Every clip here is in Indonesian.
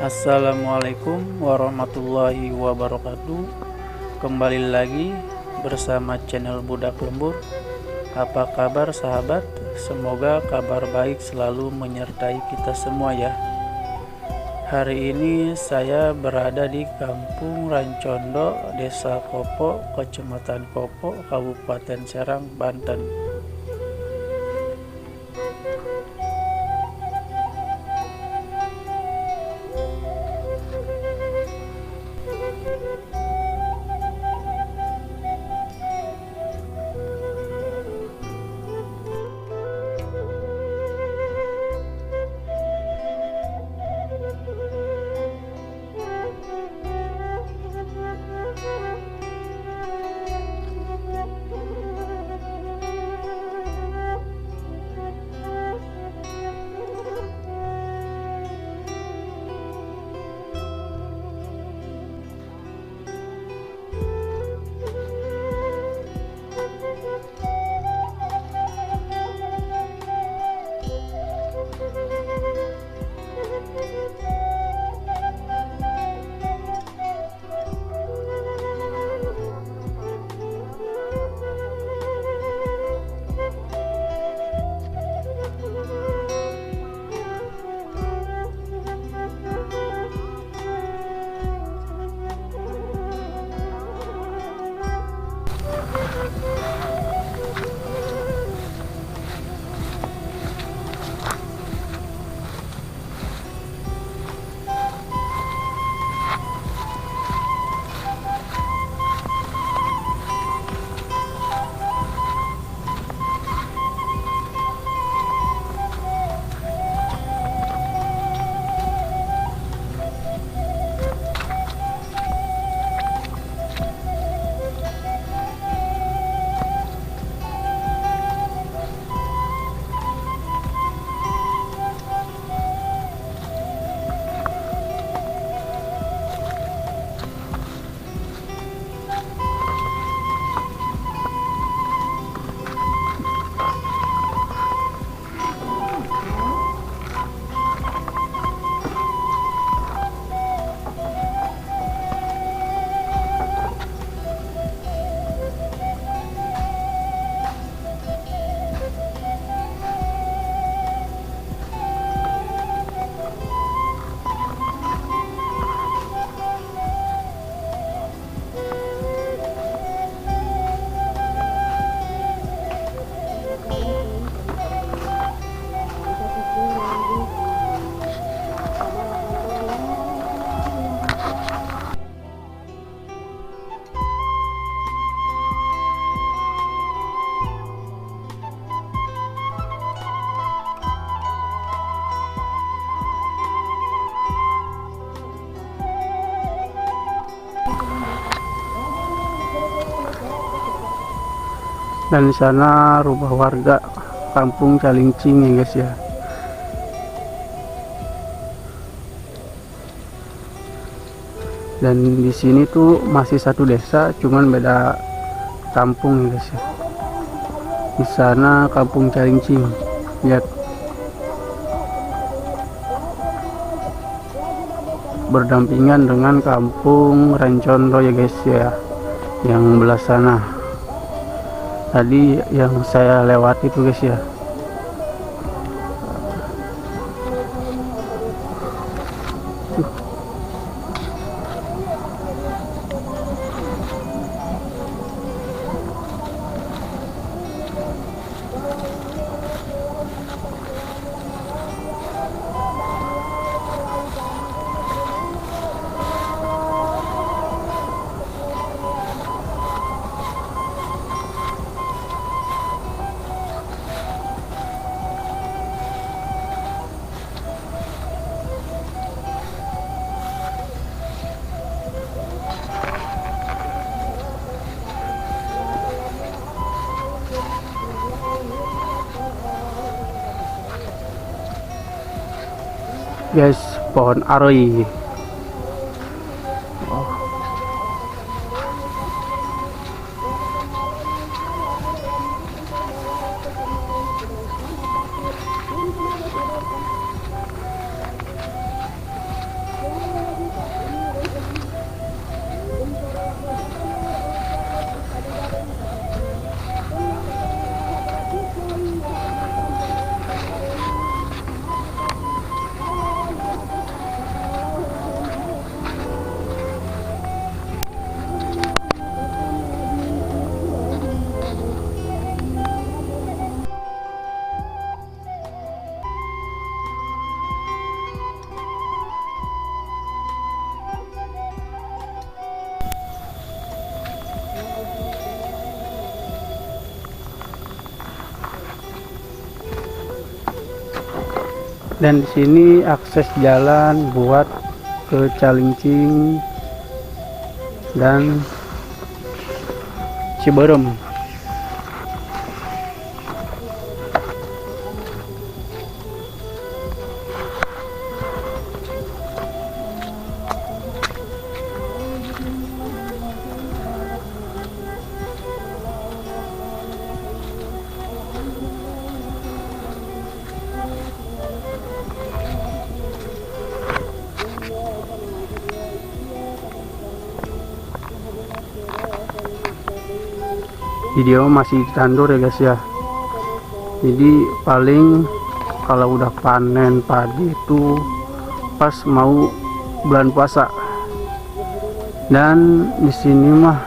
Assalamualaikum warahmatullahi wabarakatuh. Kembali lagi bersama channel Budak Lembur. Apa kabar sahabat? Semoga kabar baik selalu menyertai kita semua ya. Hari ini saya berada di Kampung Rancondo, Desa Kopo, Kecamatan Kopo, Kabupaten Serang, Banten. Dan di sana rumah warga Kampung Calincing ya guys ya. Dan di sini tuh masih satu desa, cuman beda kampung ya guys ya. Di sana Kampung Calincing, lihat, berdampingan dengan Kampung Rancondo ya guys ya, yang belah sana. Tadi yang saya lewati itu guys ya. guys, pohon aroi. Dan di sini akses jalan buat ke Calincing dan Ciberem. Video masih tandur ya guys ya, jadi paling kalau udah panen padi itu pas mau bulan puasa. Dan di sini mah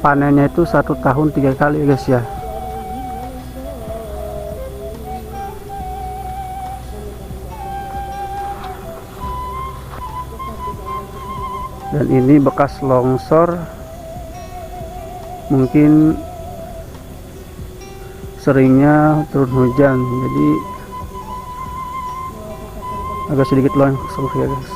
panennya itu 1 tahun 3 kali ya guys ya. Dan ini bekas longsor, mungkin seringnya turun hujan, jadi agak sedikit longsor ya guys.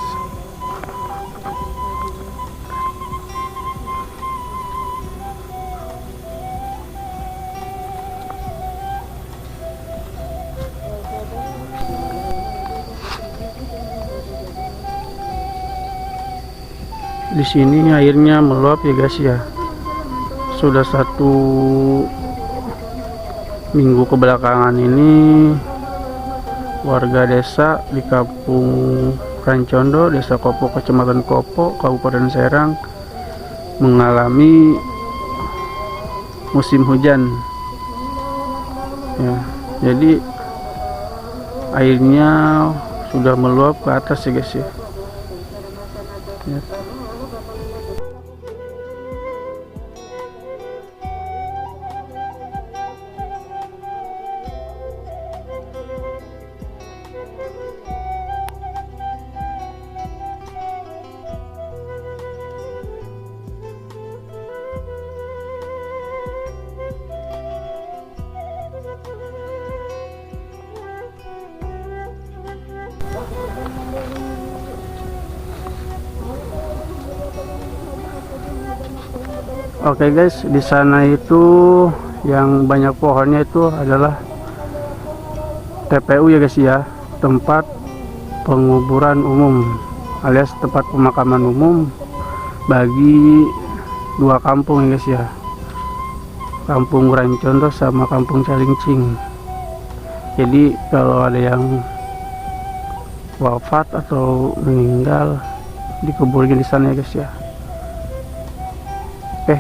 Di sini airnya meluap ya guys ya. Sudah 1 minggu kebelakangan ini warga desa di Kampung Rancondo, Desa Kopo, Kecamatan Kopo, Kabupaten Serang mengalami musim hujan ya. Jadi airnya sudah meluap ke atas ya guys ya. Oke guys, di sana itu yang banyak pohonnya itu adalah TPU ya guys ya, tempat penguburan umum alias tempat pemakaman umum bagi 2 kampung ya guys ya, Kampung Rancondo sama Kampung Calincing. Jadi kalau ada yang wafat atau meninggal dikuburkan di sana ya guys ya. Oke.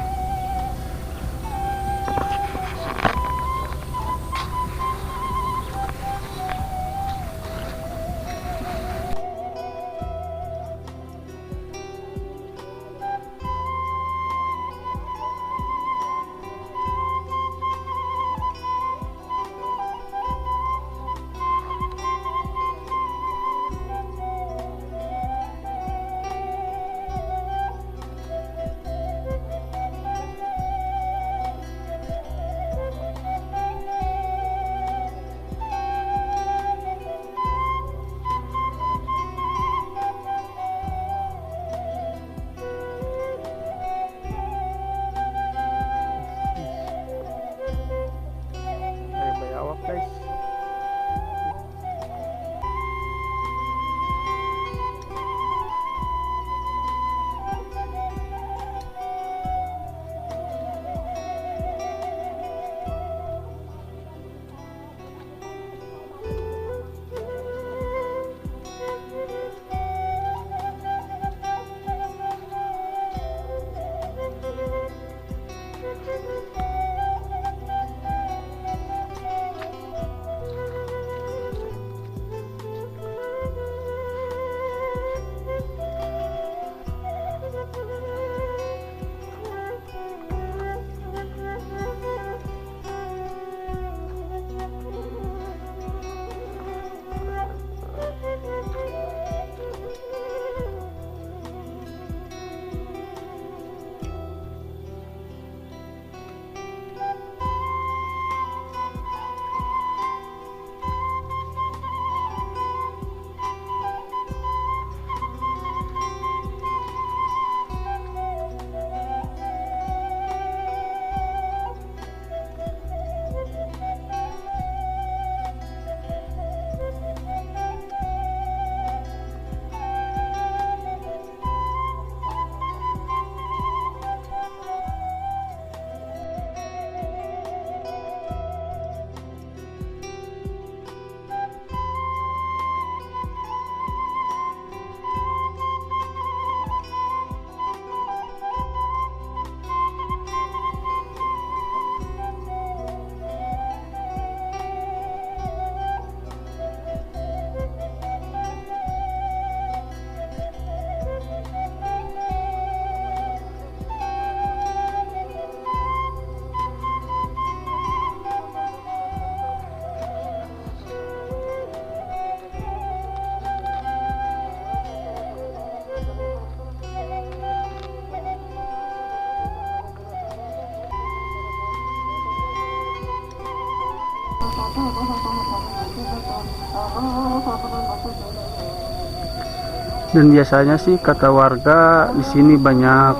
Dan biasanya sih kata warga di sini banyak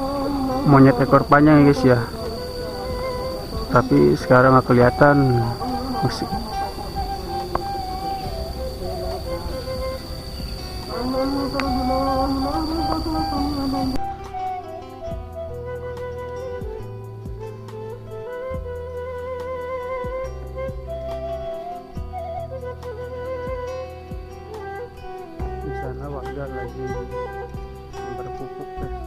monyet ekor panjang ya guys ya. Tapi sekarang nggak kelihatan. Masih. Di sana warga lagi berpupuk guys.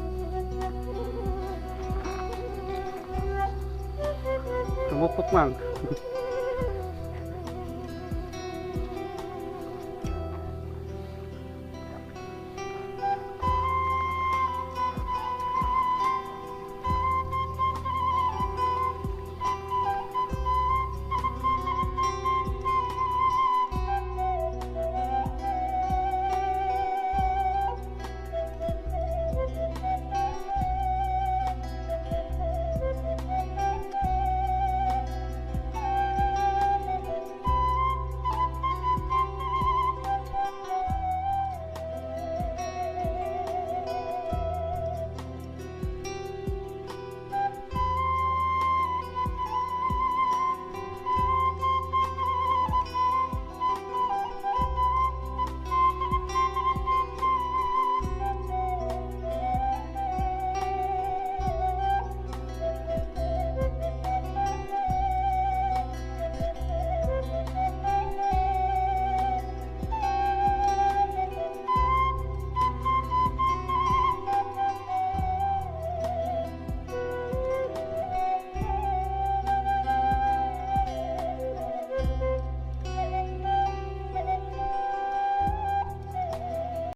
Berpupuk mang.